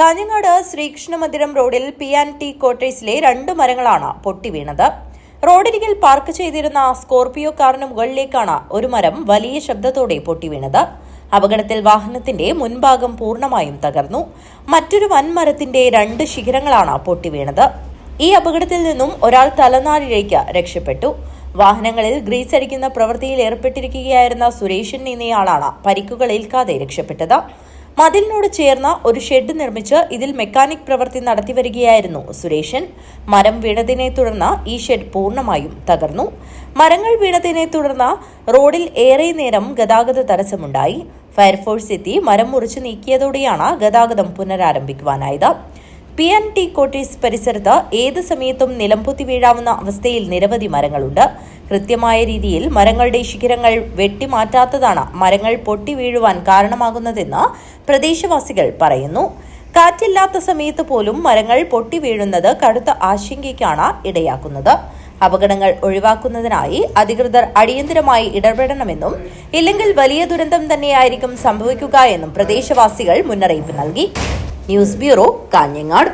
കാഞ്ഞങ്ങാട് ശ്രീകൃഷ്ണമന്ദിരം റോഡിൽ P&T ക്വാർട്ടേഴ്സിലെ 2 മരങ്ങളാണ് പൊട്ടിവീണത്. റോഡരികിൽ പാർക്ക് ചെയ്തിരുന്ന സ്കോർപിയോ കാറിന് മുകളിലേക്കാണ് ഒരു മരം വലിയ ശബ്ദത്തോടെ പൊട്ടിവീണത്. അപകടത്തിൽ വാഹനത്തിന്റെ മുൻഭാഗം പൂർണ്ണമായും തകർന്നു. മറ്റൊരു വൻമരത്തിന്റെ 2 ശിഖരങ്ങളാണ് പൊട്ടിവീണത്. ഈ അപകടത്തിൽ നിന്നും ഒരാൾ തലനാരിഴയ്ക്ക് രക്ഷപ്പെട്ടു. വാഹനങ്ങളിൽ ഗ്രീസ് അടിക്കുന്ന പ്രവൃത്തിയിൽ ഏർപ്പെട്ടിരിക്കുകയായിരുന്ന സുരേഷൻ എന്നയാളാണ് പരിക്കുകളേൽക്കാതെ രക്ഷപ്പെട്ടത്. മതിലിനോട് ചേർന്ന ഒരു ഷെഡ് നിർമ്മിച്ച് ഇതിൽ മെക്കാനിക് പ്രവൃത്തി നടത്തിവരികയായിരുന്നു സുരേഷൻ. മരം വീണതിനെ തുടർന്ന് ഈ ഷെഡ് പൂർണ്ണമായും തകർന്നു. മരങ്ങൾ വീണതിനെ തുടർന്ന് റോഡിൽ ഏറെ നേരം ഗതാഗത തടസ്സമുണ്ടായി. ഫയർഫോഴ്സ് എത്തി മരം മുറിച്ചു നീക്കിയതോടെയാണ് ഗതാഗതം പുനരാരംഭിക്കുവാനായത്. P&T ക്വാർട്ടേഴ്സ് പരിസരത്ത് ഏത് സമയത്തും നിലംപൊത്തി വീഴാവുന്ന അവസ്ഥയിൽ നിരവധി മരങ്ങളുണ്ട്. കൃത്യമായ രീതിയിൽ മരങ്ങളുടെ ശിഖരങ്ങൾ വെട്ടിമാറ്റാത്തതാണ് മരങ്ങൾ പൊട്ടി വീഴുവാൻ കാരണമാകുന്നതെന്ന് പ്രദേശവാസികൾ പറയുന്നു. കാറ്റില്ലാത്ത സമയത്ത് പോലും മരങ്ങൾ പൊട്ടി വീഴുന്നത് കടുത്ത ആശങ്കയ്ക്കാണ് ഇടയാക്കുന്നത്. അപകടങ്ങൾ ഒഴിവാക്കുന്നതിനായി അധികൃതർ അടിയന്തരമായി ഇടപെടണമെന്നും ഇല്ലെങ്കിൽ വലിയ ദുരന്തം തന്നെയായിരിക്കും സംഭവിക്കുക എന്നും പ്രദേശവാസികൾ മുന്നറിയിപ്പ് നൽകി. News bureau, Kanhangad.